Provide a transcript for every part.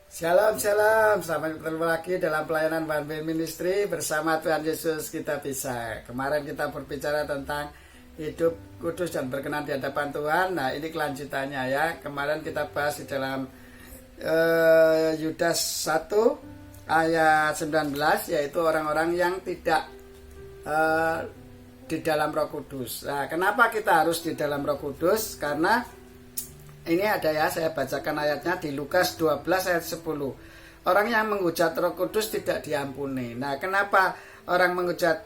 Shalom, shalom. Selamat bertemu lagi dalam pelayanan One Way Ministry bersama Tuhan Yesus kita bisa. Kemarin kita berbicara tentang hidup kudus dan berkenan di hadapan Tuhan. Nah, ini kelanjutannya ya. Kemarin kita bahas di dalam Yudas 1 ayat 19, yaitu orang-orang yang tidak di dalam Roh Kudus. Nah, kenapa kita harus di dalam Roh Kudus? Karena ini ada ya, saya bacakan ayatnya di Lukas 12 ayat 10. Orang yang menghujat Roh Kudus tidak diampuni. Nah, kenapa orang menghujat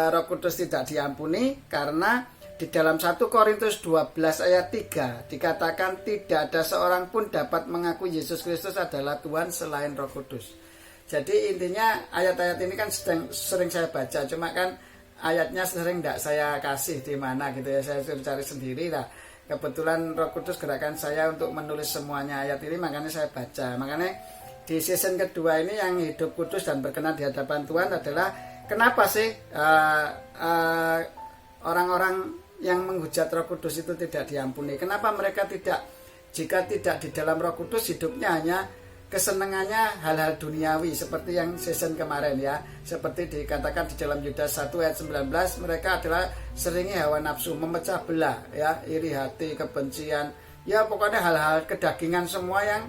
Roh Kudus tidak diampuni? Karena di dalam 1 Korintus 12 ayat 3 dikatakan tidak ada seorang pun dapat mengaku Yesus Kristus adalah Tuhan selain Roh Kudus. Jadi intinya ayat-ayat ini kan sering saya baca, cuma kan ayatnya sering tidak saya kasih di mana gitu ya, saya suruh cari sendiri lah. Kebetulan Roh Kudus gerakan saya untuk menulis semuanya ayat ini, makanya saya baca. Makanya di season kedua ini yang hidup kudus dan berkenan di hadapan Tuhan adalah kenapa sih orang-orang yang menghujat Roh Kudus itu tidak diampuni? Kenapa mereka jika tidak di dalam Roh Kudus hidupnya hanya kesenangannya hal-hal duniawi seperti yang season kemarin ya, seperti dikatakan di dalam Yudas 1 ayat 19, mereka adalah seringnya hawa nafsu, memecah belah ya, iri hati, kebencian, ya pokoknya hal-hal kedagingan semua yang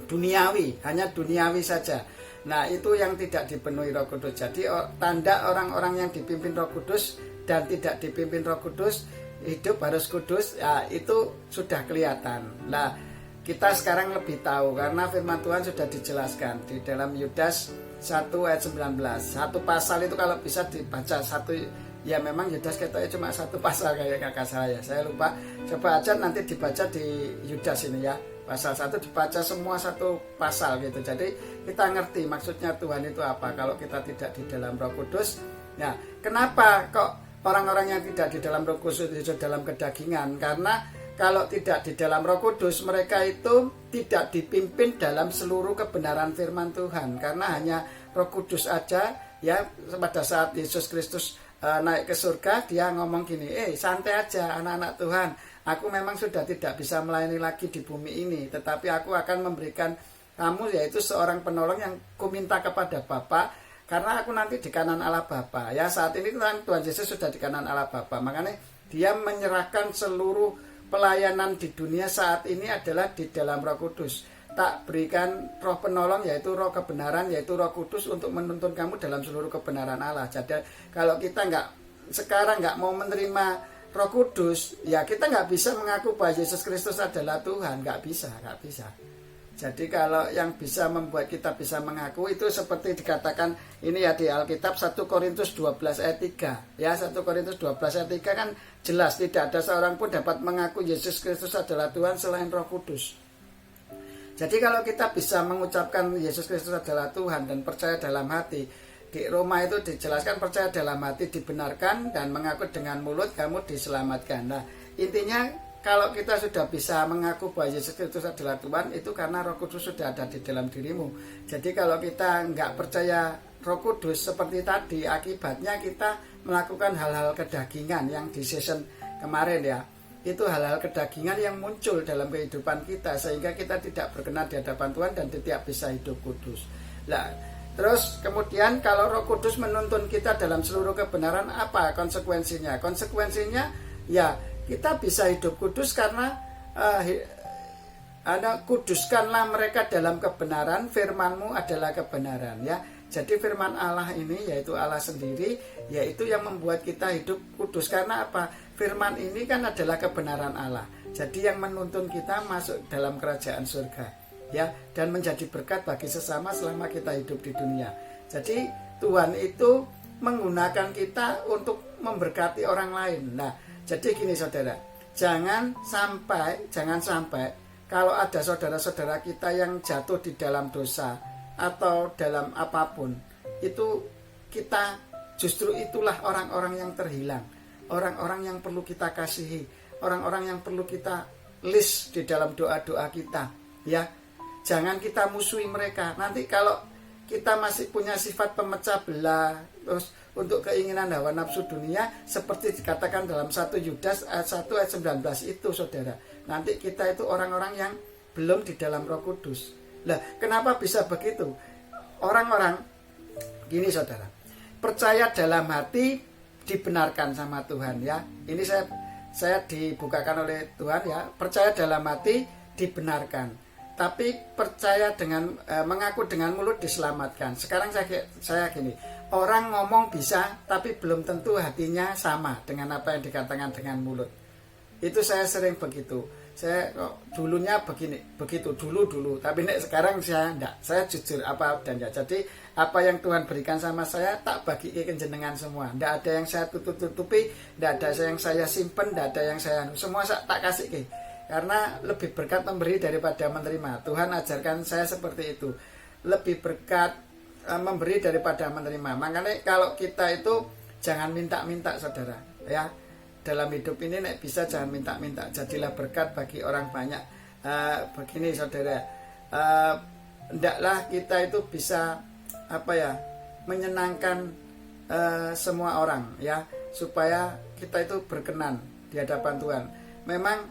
duniawi, hanya duniawi saja. Nah, itu yang tidak dipenuhi Roh Kudus. Jadi tanda orang-orang yang dipimpin Roh Kudus dan tidak dipimpin Roh Kudus, hidup harus kudus, ya itu sudah kelihatan. Nah, kita sekarang lebih tahu karena firman Tuhan sudah dijelaskan di dalam Yudas 1 ayat 19. Satu pasal itu kalau bisa dibaca satu, ya memang Yudas katanya cuma satu pasal kayak kakak saya lupa. Coba aja nanti dibaca di Yudas ini ya, pasal 1 dibaca semua satu pasal gitu. Jadi kita ngerti maksudnya Tuhan itu apa kalau kita tidak di dalam Roh Kudus. Nah, kenapa kok orang-orang yang tidak di dalam Roh Kudus itu dalam kedagingan? Karena kalau tidak di dalam Roh Kudus, mereka itu tidak dipimpin dalam seluruh kebenaran firman Tuhan. Karena hanya Roh Kudus aja ya, pada saat Yesus Kristus naik ke surga, dia ngomong gini, santai aja anak-anak Tuhan, aku memang sudah tidak bisa melayani lagi di bumi ini, tetapi aku akan memberikan kamu yaitu seorang penolong yang kuminta kepada Bapa, karena aku nanti di kanan Allah Bapa. Ya, saat ini Tuhan Yesus sudah di kanan Allah Bapa, makanya dia menyerahkan seluruh pelayanan di dunia saat ini adalah di dalam Roh Kudus. Tak berikan roh penolong yaitu roh kebenaran, yaitu Roh Kudus untuk menuntun kamu dalam seluruh kebenaran Allah. Jadi kalau kita sekarang nggak mau menerima Roh Kudus, ya kita nggak bisa mengaku bahwa Yesus Kristus adalah Tuhan. Nggak bisa. Jadi kalau yang bisa membuat kita bisa mengaku itu seperti dikatakan ini ya di Alkitab 1 Korintus 12 ayat 3. Ya, 1 Korintus 12 ayat 3 kan jelas tidak ada seorang pun dapat mengaku Yesus Kristus adalah Tuhan selain Roh Kudus. Jadi kalau kita bisa mengucapkan Yesus Kristus adalah Tuhan dan percaya dalam hati, di Roma itu dijelaskan percaya dalam hati dibenarkan dan mengaku dengan mulut kamu diselamatkan. Nah, intinya kalau kita sudah bisa mengaku bahwa Yesus Kristus adalah Tuhan, itu karena Roh Kudus sudah ada di dalam dirimu. Jadi kalau kita nggak percaya Roh Kudus seperti tadi, akibatnya kita melakukan hal-hal kedagingan yang di season kemarin ya. Itu hal-hal kedagingan yang muncul dalam kehidupan kita, sehingga kita tidak berkenan di hadapan Tuhan dan tidak bisa hidup kudus. Nah, terus kemudian kalau Roh Kudus menuntun kita dalam seluruh kebenaran, apa konsekuensinya? Konsekuensinya ya kita bisa hidup kudus karena kuduskanlah mereka dalam kebenaran, firman-Mu adalah kebenaran ya. Jadi firman Allah ini yaitu Allah sendiri, yaitu yang membuat kita hidup kudus. Karena apa? Firman ini kan adalah kebenaran Allah. Jadi yang menuntun kita masuk dalam kerajaan surga ya, dan menjadi berkat bagi sesama selama kita hidup di dunia. Jadi Tuhan itu menggunakan kita untuk memberkati orang lain. Nah, jadi gini saudara, jangan sampai kalau ada saudara-saudara kita yang jatuh di dalam dosa atau dalam apapun, itu kita justru itulah orang-orang yang terhilang, orang-orang yang perlu kita kasihi, orang-orang yang perlu kita list di dalam doa-doa kita ya. Jangan kita musuhi mereka. Nanti kalau kita masih punya sifat pemecah belah, terus untuk keinginan hawa nafsu dunia seperti dikatakan dalam 1 Yudas 1 ayat 19 itu saudara, nanti kita itu orang-orang yang belum di dalam Roh Kudus. Lah, kenapa bisa begitu? Orang-orang gini saudara, percaya dalam hati dibenarkan sama Tuhan ya. Ini saya dibukakan oleh Tuhan ya. Percaya dalam hati dibenarkan, tapi percaya dengan mengaku dengan mulut diselamatkan. Sekarang saya gini, orang ngomong bisa, tapi belum tentu hatinya sama dengan apa yang dikatakan dengan mulut. Itu saya sering begitu. Saya dulunya begitu dulu, tapi sekarang saya enggak. Saya jujur apa adanya. Jadi apa yang Tuhan berikan sama saya tak bagi ke jenengan semua. Enggak ada yang saya tutupi, enggak ada yang saya simpen, enggak ada yang saya semua tak kasih ke. Karena lebih berkat memberi daripada menerima. Tuhan ajarkan saya seperti itu. Lebih berkat memberi daripada menerima. Makanya kalau kita itu jangan minta-minta saudara ya. Dalam hidup ini nek bisa jangan minta-minta, jadilah berkat bagi orang banyak. Begini saudara, hendaklah kita itu bisa menyenangkan semua orang ya, supaya kita itu berkenan di hadapan Tuhan. Memang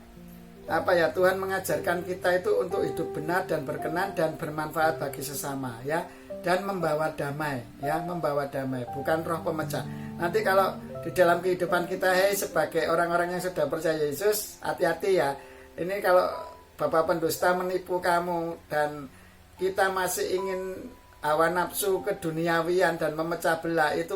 Tuhan mengajarkan kita itu untuk hidup benar dan berkenan dan bermanfaat bagi sesama ya, dan membawa damai ya, membawa damai, bukan roh pemecah. Nanti kalau di dalam kehidupan kita sebagai orang-orang yang sudah percaya Yesus, hati-hati ya. Ini kalau bapak pendusta menipu kamu dan kita masih ingin hawa nafsu keduniawian dan memecah belah, itu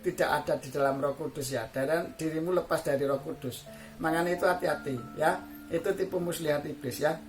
tidak ada di dalam Roh Kudus ya. Dan dirimu lepas dari Roh Kudus. Makanya itu hati-hati ya. Itu tipu muslihat iblis ya.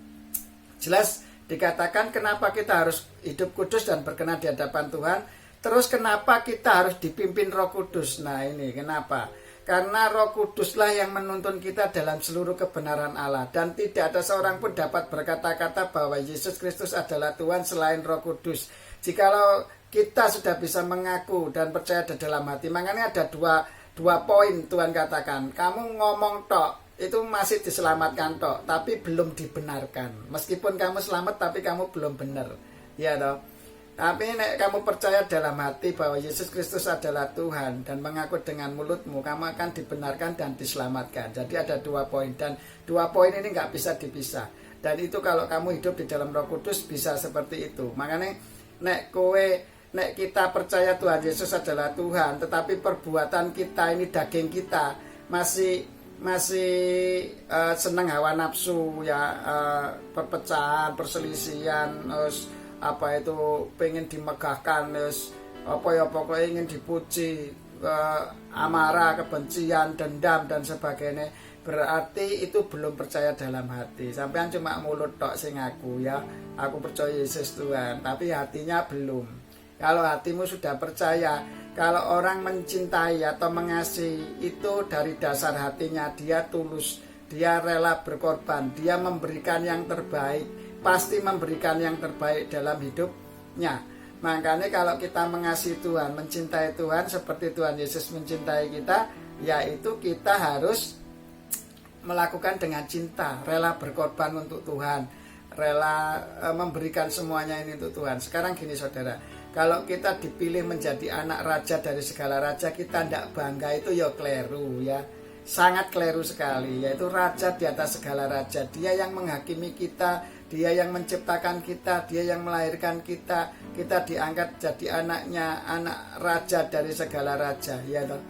Jelas dikatakan kenapa kita harus hidup kudus dan berkenan di hadapan Tuhan. Terus kenapa kita harus dipimpin Roh Kudus? Nah ini kenapa? Karena Roh Kuduslah yang menuntun kita dalam seluruh kebenaran Allah. Dan tidak ada seorang pun dapat berkata-kata bahwa Yesus Kristus adalah Tuhan selain Roh Kudus. Jikalau kita sudah bisa mengaku dan percaya di dalam hati. Makanya ada dua poin Tuhan katakan. Kamu ngomong tok, itu masih diselamatkan tok, tapi belum dibenarkan. Meskipun kamu selamat, tapi kamu belum benar. Ya toh. Tapi nek kamu percaya dalam hati bahwa Yesus Kristus adalah Tuhan dan mengaku dengan mulutmu, kamu akan dibenarkan dan diselamatkan. Jadi ada 2 poin, dan 2 poin ini nggak bisa dipisah. Dan itu kalau kamu hidup di dalam Roh Kudus bisa seperti itu. Makanya nek kita percaya Tuhan Yesus adalah Tuhan, tetapi perbuatan kita ini, daging kita masih senang hawa nafsu ya, perpecahan, perselisihan, pengen dimegahkan, pokoknya ingin dipuji, amarah, kebencian, dendam dan sebagainya, berarti itu belum percaya dalam hati. Sampean cuma mulut tok sing ngaku ya, aku percaya Yesus Tuhan, tapi hatinya belum. Kalau hatimu sudah percaya, kalau orang mencintai atau mengasihi, itu dari dasar hatinya dia tulus, dia rela berkorban, dia memberikan yang terbaik, pasti memberikan yang terbaik dalam hidupnya. Makanya kalau kita mengasihi Tuhan, mencintai Tuhan seperti Tuhan Yesus mencintai kita, yaitu kita harus melakukan dengan cinta, rela berkorban untuk Tuhan, rela memberikan semuanya ini untuk Tuhan. Sekarang gini saudara, kalau kita dipilih menjadi anak raja dari segala raja, kita tidak bangga, itu ya kleru ya. Sangat kleru sekali, yaitu raja di atas segala raja. Dia yang menghakimi kita, dia yang menciptakan kita, dia yang melahirkan kita. Kita diangkat jadi anaknya, anak raja dari segala raja ya toh.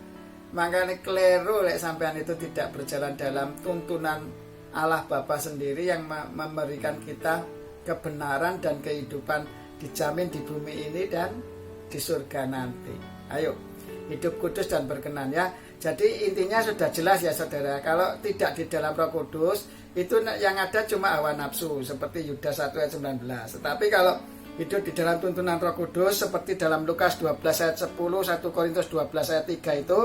Makanya kleru sampean itu tidak berjalan dalam tuntunan Allah Bapa sendiri yang memberikan kita kebenaran dan kehidupan dijamin di bumi ini dan di surga nanti. Ayo hidup kudus dan berkenan ya. Jadi intinya sudah jelas ya saudara. Kalau tidak di dalam Roh Kudus, itu yang ada cuma hawa nafsu seperti Yudas 1 ayat 19. Tetapi kalau hidup di dalam tuntunan Roh Kudus seperti dalam Lukas 12 ayat 10, 1 Korintus 12 ayat 3 itu,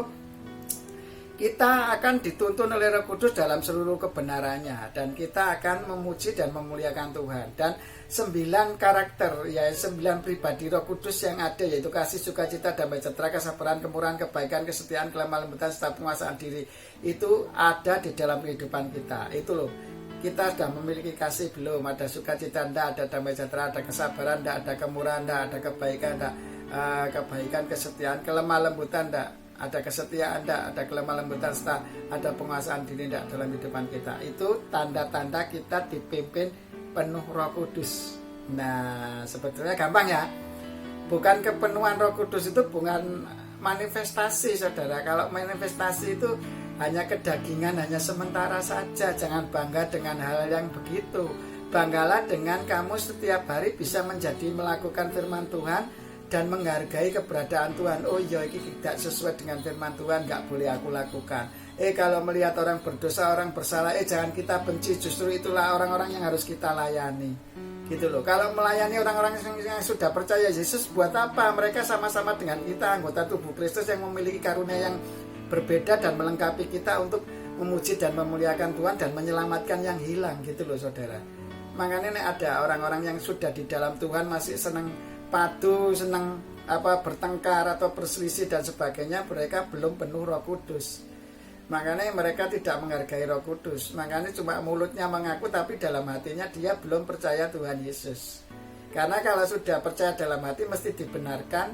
kita akan dituntun oleh Roh Kudus dalam seluruh kebenarannya, dan kita akan memuji dan memuliakan Tuhan. Dan 9 karakter, ya 9 pribadi Roh Kudus yang ada, yaitu kasih, sukacita, damai sejahtera, kesabaran, kemurahan, kebaikan, kesetiaan, kelemah lembutan, serta penguasaan diri, itu ada di dalam kehidupan kita. Itu loh, kita sudah memiliki kasih belum? Ada sukacita enggak? Ada damai sejahtera, ada kesabaran enggak? Ada kemurahan enggak? Ada kebaikan enggak? Kebaikan, kesetiaan, kelemah lembutan enggak? Ada kesetiaan enggak? Ada kelemah lembutan, serta ada penguasaan diri enggak dalam kehidupan kita. Itu tanda-tanda kita dipimpin penuh Roh Kudus. Nah, sebetulnya gampang ya. Bukan kepenuhan Roh Kudus itu bukan manifestasi, saudara. Kalau manifestasi itu hanya kedagingan, hanya sementara saja. Jangan bangga dengan hal yang begitu. Banggalah dengan kamu setiap hari bisa menjadi melakukan firman Tuhan dan menghargai keberadaan Tuhan. Oh iya, ini tidak sesuai dengan firman Tuhan, gak boleh aku lakukan. Kalau melihat orang berdosa, orang bersalah, jangan kita benci. Justru itulah orang-orang yang harus kita layani, gitu loh. Kalau melayani orang-orang yang sudah percaya Yesus, buat apa? Mereka sama-sama dengan kita, anggota tubuh Kristus yang memiliki karunia yang berbeda dan melengkapi kita untuk memuji dan memuliakan Tuhan dan menyelamatkan yang hilang, gitu loh, saudara. Makanya ada orang-orang yang sudah di dalam Tuhan masih senang padu, senang bertengkar atau berselisih dan sebagainya, mereka belum penuh Roh Kudus. Makanya mereka tidak menghargai Roh Kudus. Makanya cuma mulutnya mengaku, tapi dalam hatinya dia belum percaya Tuhan Yesus. Karena kalau sudah percaya dalam hati mesti dibenarkan,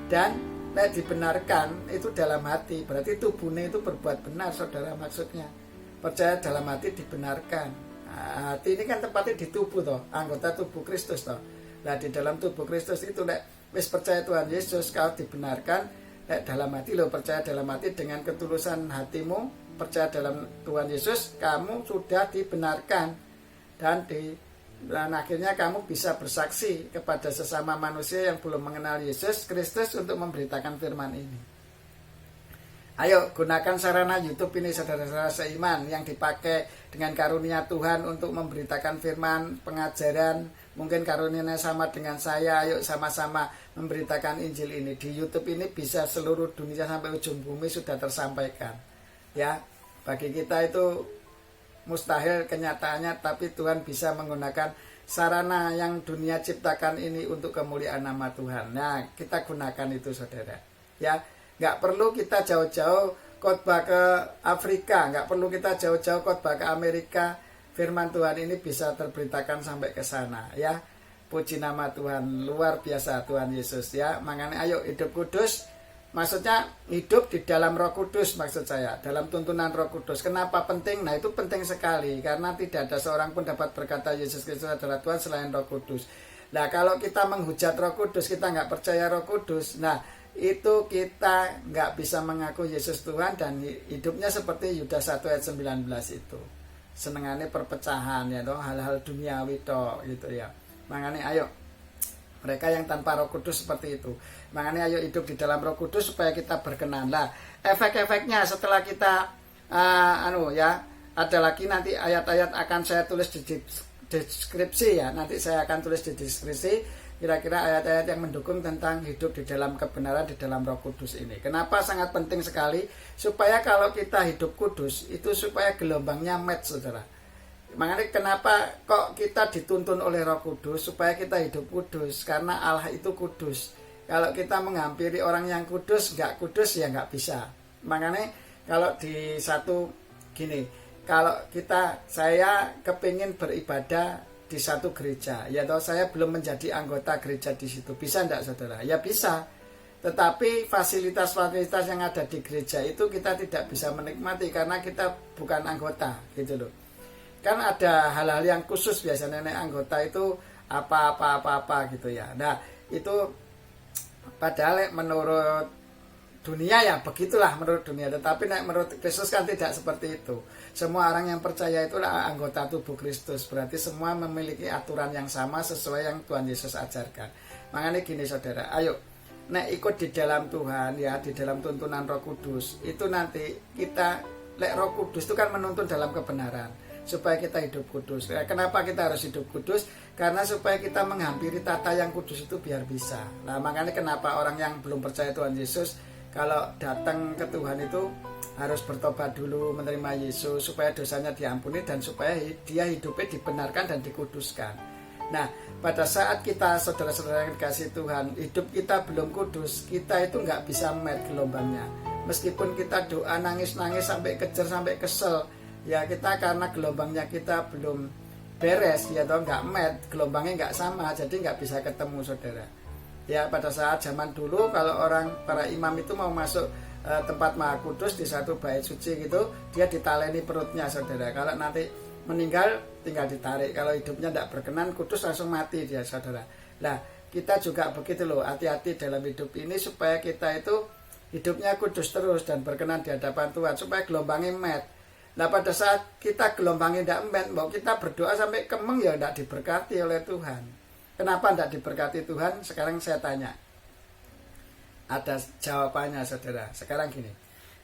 dan dibenarkan itu dalam hati, berarti tubuhnya itu berbuat benar, saudara. Maksudnya percaya dalam hati dibenarkan. Nah, hati ini kan tempatnya di tubuh toh, anggota tubuh Kristus toh. Nah, di dalam tubuh Kristus itu wis percaya Tuhan Yesus, kau dibenarkan dalam hati, lo percaya dalam hati dengan ketulusan hatimu, percaya dalam Tuhan Yesus, kamu sudah dibenarkan, dan akhirnya kamu bisa bersaksi kepada sesama manusia yang belum mengenal Yesus Kristus untuk memberitakan firman ini. Ayo gunakan sarana YouTube ini, saudara-saudara seiman, yang dipakai dengan karunia Tuhan untuk memberitakan firman, pengajaran. Mungkin karunianya sama dengan saya. Ayo sama-sama memberitakan Injil ini. Di YouTube ini bisa seluruh dunia sampai ujung bumi sudah tersampaikan. Ya, bagi kita itu mustahil kenyataannya, tapi Tuhan bisa menggunakan sarana yang dunia ciptakan ini untuk kemuliaan nama Tuhan. Nah, kita gunakan itu, saudara. Ya, nggak perlu kita jauh-jauh khotbah ke Afrika, nggak perlu kita jauh-jauh khotbah ke Amerika. Firman Tuhan ini bisa terberitakan sampai ke sana, ya. Puji nama Tuhan, luar biasa Tuhan Yesus, ya. Makanya ayo hidup kudus, maksudnya hidup di dalam Roh Kudus, maksud saya, dalam tuntunan Roh Kudus. Kenapa penting? Nah, itu penting sekali, karena tidak ada seorang pun dapat berkata Yesus Kristus adalah Tuhan selain Roh Kudus. Nah, kalau kita menghujat Roh Kudus, kita nggak percaya Roh Kudus, nah itu kita nggak bisa mengaku Yesus Tuhan, dan hidupnya seperti Yudas 1 ayat 19 itu. Senengannya perpecahan, ya toh, hal-hal duniawi toh, gitu ya. Makanya ayo, mereka yang tanpa Roh Kudus seperti itu. Makanya ayo hidup di dalam Roh Kudus supaya kita berkenan. Lah, efek-efeknya setelah kita ada lagi nanti ayat-ayat akan saya tulis di deskripsi, ya. Nanti saya akan tulis di deskripsi kira-kira ayat-ayat yang mendukung tentang hidup di dalam kebenaran di dalam Roh Kudus ini. Kenapa sangat penting sekali? Supaya kalau kita hidup kudus, itu supaya gelombangnya match, saudara. Makanya kenapa kok kita dituntun oleh Roh Kudus supaya kita hidup kudus? Karena Allah itu kudus. Kalau kita menghampiri orang yang kudus, nggak kudus ya nggak bisa. Makanya kalau di satu gini, kalau saya kepingin beribadah di satu gereja, ya toh, saya belum menjadi anggota gereja di situ, bisa enggak, saudara? Ya bisa, tetapi fasilitas-fasilitas yang ada di gereja itu kita tidak bisa menikmati karena kita bukan anggota, gitu loh. Kan ada hal-hal yang khusus biasanya anggota itu apa gitu ya. Nah, itu padahal menurut dunia ya begitulah, menurut dunia, tetapi menurut Kristus kan tidak seperti itu. Semua orang yang percaya itulah anggota tubuh Kristus, berarti semua memiliki aturan yang sama sesuai yang Tuhan Yesus ajarkan. Makanya gini, saudara, ayo ikut di dalam Tuhan, ya, di dalam tuntunan Roh Kudus. Itu nanti kita, Roh Kudus itu kan menuntun dalam kebenaran supaya kita hidup kudus. Kenapa kita harus hidup kudus? Karena supaya kita menghampiri tata yang kudus itu biar bisa. Nah, makanya kenapa orang yang belum percaya Tuhan Yesus kalau datang ke Tuhan itu harus bertobat dulu, menerima Yesus supaya dosanya diampuni dan supaya dia hidupnya dibenarkan dan dikuduskan. Nah, pada saat kita, saudara-saudara yang dikasih Tuhan, hidup kita belum kudus, kita itu nggak bisa met gelombangnya. Meskipun kita doa nangis-nangis sampai kejar, sampai kesel, ya kita karena gelombangnya kita belum beres, ya toh, nggak met, gelombangnya nggak sama, jadi nggak bisa ketemu, saudara. Ya, pada saat zaman dulu kalau para imam itu mau masuk tempat Maha Kudus di satu bait suci gitu, dia ditaleni perutnya, saudara. Kalau nanti meninggal tinggal ditarik. Kalau hidupnya tidak berkenan, kudus langsung mati dia, saudara. Nah, kita juga begitu loh, hati-hati dalam hidup ini supaya kita itu hidupnya kudus terus dan berkenan di hadapan Tuhan, supaya gelombangnya met. Nah, pada saat kita gelombangnya tidak met, mau kita berdoa sampai kemeng ya tidak diberkati oleh Tuhan. Kenapa tidak diberkati Tuhan? Sekarang saya tanya. Ada jawabannya, saudara. Sekarang gini,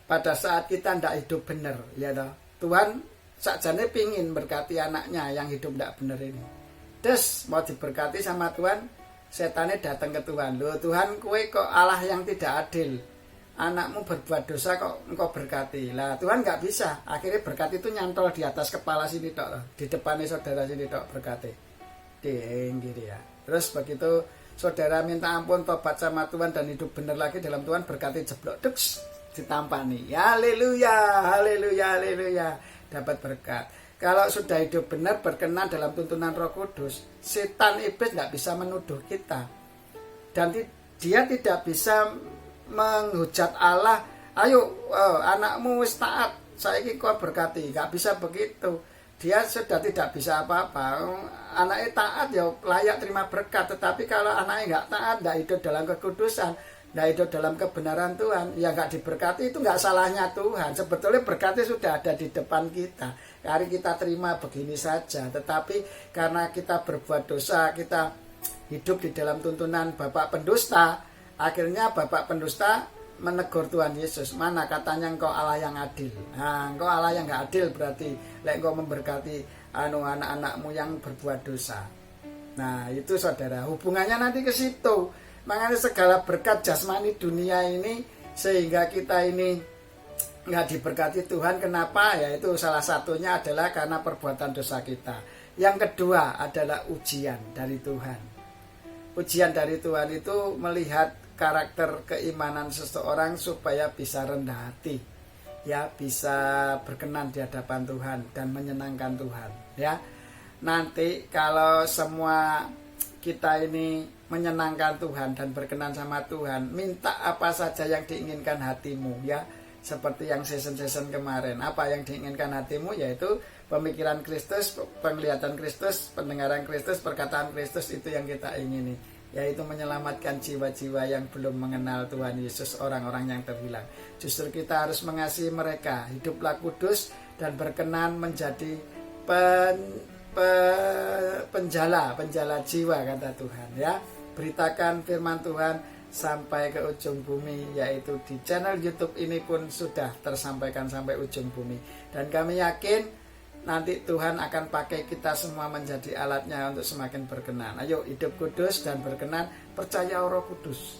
pada saat kita tidak hidup benar, ya toh, Tuhan sakjane pingin berkati anaknya yang hidup tidak benar ini. Terus mau diberkati sama Tuhan, setannya datang ke Tuhan. Loh Tuhan, kue kok Allah yang tidak adil, anakmu berbuat dosa kok engkau berkati. Lah Tuhan nggak bisa. Akhirnya berkat itu nyantol di atas kepala sini tok loh, di depannya saudara sini tok berkati. Ding gitu ya. Terus begitu saudara minta ampun, tobat sama Tuhan dan hidup benar lagi dalam Tuhan, berkati jeblok, duks, ditampani. Haleluya, haleluya, haleluya. Dapat berkat. Kalau sudah hidup benar, berkenan dalam tuntunan Roh Kudus, setan iblis tidak bisa menuduh kita. Dan dia tidak bisa menghujat Allah, ayo anakmu wis taat, saiki kau berkati. Nggak bisa begitu. Dia sudah tidak bisa apa-apa. Anaknya taat ya layak terima berkat. Tetapi kalau anaknya nggak taat, nggak hidup dalam kekudusan, nggak hidup dalam kebenaran Tuhan, ya nggak diberkati. Itu nggak salahnya Tuhan. Sebetulnya berkatnya sudah ada di depan kita. Hari kita terima begini saja. Tetapi karena kita berbuat dosa, kita hidup di dalam tuntunan bapak pendusta, akhirnya bapak pendusta menegur Tuhan Yesus. Mana katanya engkau Allah yang adil? Nah, engkau Allah yang nggak adil berarti engkau memberkati anak-anakmu yang berbuat dosa. Nah itu saudara, hubungannya nanti ke situ. Makanya segala berkat jasmani dunia ini, sehingga kita ini nggak diberkati Tuhan. Kenapa? Ya itu salah satunya adalah karena perbuatan dosa kita. Yang kedua adalah ujian dari Tuhan. Ujian dari Tuhan itu melihat karakter keimanan seseorang supaya bisa rendah hati, ya, bisa berkenan di hadapan Tuhan dan menyenangkan Tuhan, ya. Nanti kalau semua kita ini menyenangkan Tuhan dan berkenan sama Tuhan, minta apa saja yang diinginkan hatimu, ya. Seperti yang season-season kemarin, apa yang diinginkan hatimu, yaitu pemikiran Kristus, penglihatan Kristus, pendengaran Kristus, perkataan Kristus, itu yang kita ingini, yaitu menyelamatkan jiwa-jiwa yang belum mengenal Tuhan Yesus, orang-orang yang terhilang. Justru kita harus mengasihi mereka, hiduplah kudus dan berkenan menjadi penjala jiwa, kata Tuhan, ya. Beritakan firman Tuhan sampai ke ujung bumi, yaitu di channel YouTube ini pun sudah tersampaikan sampai ujung bumi. Dan kami yakin nanti Tuhan akan pakai kita semua menjadi alatnya untuk semakin berkenan. Ayo hidup kudus dan berkenan, percaya Roh Kudus.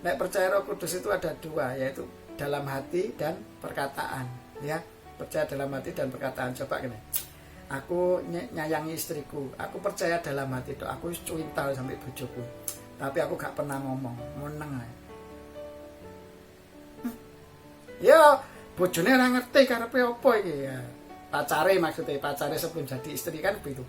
Nek percaya Roh Kudus itu ada dua, yaitu dalam hati dan perkataan, ya. Percaya dalam hati dan perkataan. Coba gini, aku nyayangi istriku, aku percaya dalam hati itu, aku cuintal sampai bojoku, tapi aku gak pernah ngomong, meneng aja. Ya bojone ora ngerti karepe apa iki, ya. Pacare maksudnya, pacare sebelum jadi istri kan begitu.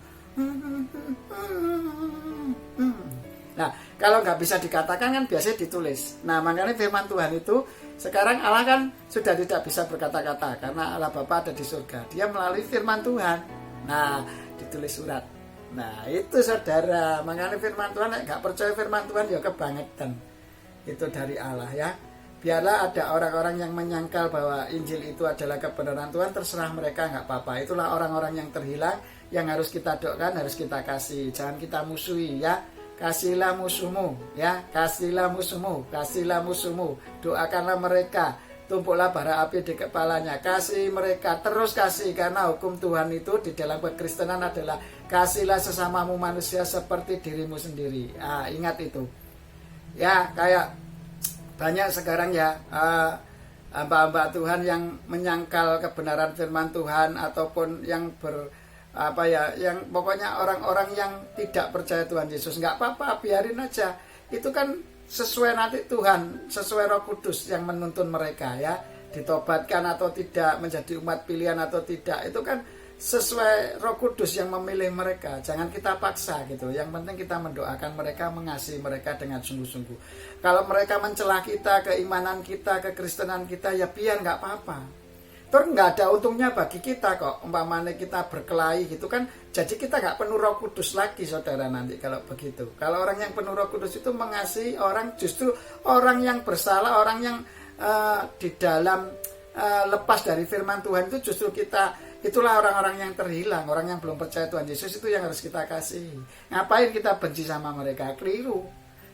Nah, kalau nggak bisa dikatakan kan biasanya ditulis. Nah, makanya firman Tuhan itu sekarang Allah kan sudah tidak bisa berkata-kata karena Allah Bapa ada di surga. Dia melalui firman Tuhan. Nah, ditulis surat. Nah, itu saudara. Makanya firman Tuhan, nggak percaya firman Tuhan ya kebangetan. Itu dari Allah, ya. Biarlah ada orang-orang yang menyangkal bahwa Injil itu adalah kebenaran Tuhan, terserah mereka, nggak apa-apa. Itulah orang-orang yang terhilang, yang harus kita doakan, harus kita kasih. Jangan kita musuhi, ya. Kasihlah musuhmu, ya. Kasihlah musuhmu, kasihlah musuhmu. Doakanlah mereka, tumpuklah bara api di kepalanya. Kasih mereka, terus kasih. Karena hukum Tuhan itu di dalam kekristenan adalah kasihlah sesamamu manusia seperti dirimu sendiri. Ingat itu. Ya, kayak banyak sekarang ya hamba-hamba Tuhan yang menyangkal kebenaran firman Tuhan, ataupun yang yang pokoknya orang-orang yang tidak percaya Tuhan Yesus. Nggak apa-apa, biarin aja. Itu kan sesuai nanti Tuhan, sesuai Roh Kudus yang menuntun mereka, ya. Ditobatkan atau tidak, menjadi umat pilihan atau tidak, itu kan sesuai Roh Kudus yang memilih mereka. Jangan kita paksa gitu. Yang penting kita mendoakan mereka, mengasihi mereka dengan sungguh-sungguh. Kalau mereka mencela kita, keimanan kita, kekristenan kita, ya biar nggak apa-apa. Terus nggak ada untungnya bagi kita kok. Umpamanya kita berkelahi gitu kan, jadi kita nggak penuh Roh Kudus lagi, saudara, nanti kalau begitu. Kalau orang yang penuh Roh Kudus itu mengasihi orang, justru orang yang bersalah, orang yang di dalam lepas dari firman Tuhan itu justru kita, itulah orang-orang yang terhilang, orang yang belum percaya Tuhan Yesus, itu yang harus kita kasihi. Ngapain kita benci sama mereka? Keliru.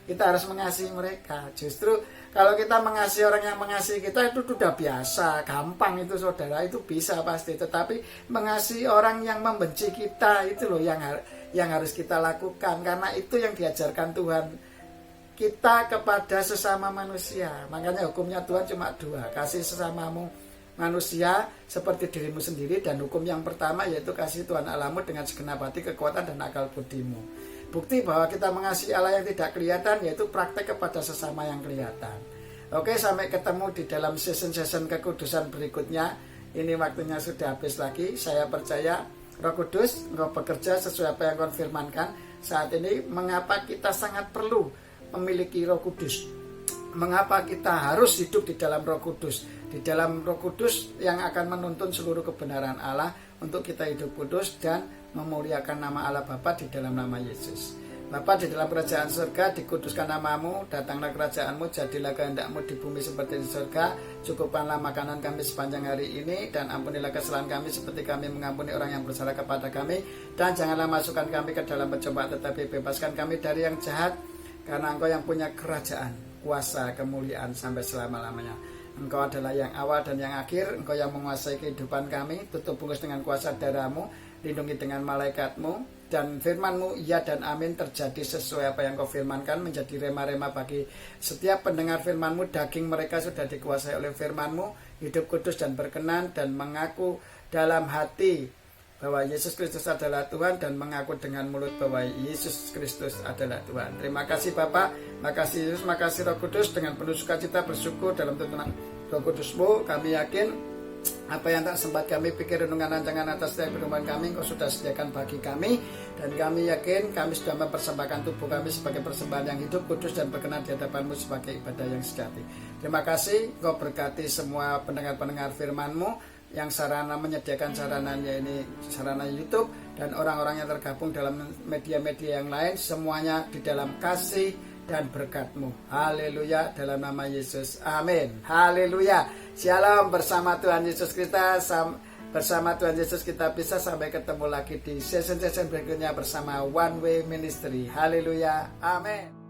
Kita harus mengasihi mereka. Justru kalau kita mengasihi orang yang mengasihi kita itu sudah biasa, gampang itu, saudara, itu bisa pasti. Tetapi mengasihi orang yang membenci kita itu loh yang harus kita lakukan, karena itu yang diajarkan Tuhan kita kepada sesama manusia. Makanya hukumnya Tuhan cuma 2, kasih sesamamu manusia seperti dirimu sendiri, dan hukum yang pertama yaitu kasih Tuhan Allahmu dengan segenap hati, kekuatan, dan akal budimu. Bukti bahwa kita mengasihi Allah yang tidak kelihatan yaitu praktek kepada sesama yang kelihatan. Oke, sampai ketemu di dalam season-season kekudusan berikutnya. Ini waktunya sudah habis lagi. Saya percaya Roh Kudus engkau bekerja sesuai apa yang kau firmankan saat ini. Mengapa kita sangat perlu memiliki Roh Kudus? Mengapa kita harus hidup di dalam Roh Kudus? Di dalam Roh Kudus yang akan menuntun seluruh kebenaran Allah untuk kita hidup kudus dan memuliakan nama Allah Bapa di dalam nama Yesus. Bapa di dalam kerajaan surga, dikuduskan namamu, datanglah kerajaanmu, jadilah kehendakmu di bumi seperti di surga. Cukupkanlah makanan kami sepanjang hari ini, dan ampunilah kesalahan kami seperti kami mengampuni orang yang bersalah kepada kami. Dan janganlah masukkan kami ke dalam pencobaan, tetapi bebaskan kami dari yang jahat, karena Engkau yang punya kerajaan, kuasa, kemuliaan sampai selama-lamanya. Engkau adalah yang awal dan yang akhir. Engkau yang menguasai kehidupan kami. Tutup bungkus dengan kuasa darah-Mu, lindungi dengan malaikat-Mu, dan firman-Mu iya dan amin terjadi sesuai apa yang Kau firmankan, menjadi rema-rema bagi setiap pendengar firman-Mu. Daging mereka sudah dikuasai oleh firman-Mu, hidup kudus dan berkenan, dan mengaku dalam hati bahwa Yesus Kristus adalah Tuhan, dan mengaku dengan mulut bahwa Yesus Kristus adalah Tuhan. Terima kasih Bapa, makasih Yesus, makasih Roh Kudus. Dengan penuh sukacita bersyukur dalam tuntunan Roh Kudus-Mu, kami yakin apa yang tak sempat kami pikir, renungan rancangan atas setiap firman kami Engkau sudah sediakan bagi kami, dan kami yakin kami sudah mempersembahkan tubuh kami sebagai persembahan yang hidup, kudus, dan berkenan di hadapan-Mu sebagai ibadah yang sejati. Terima kasih, Engkau berkati semua pendengar-pendengar firman-Mu yang sarana menyediakan sarananya ini, sarana YouTube, dan orang-orang yang tergabung dalam media-media yang lain, semuanya di dalam kasih dan berkat-Mu. Haleluya, dalam nama Yesus, amin. Haleluya. Shalom, bersama Tuhan Yesus kita, bersama Tuhan Yesus kita bisa sampai ketemu lagi di season-season berikutnya bersama One Way Ministry. Haleluya, amin.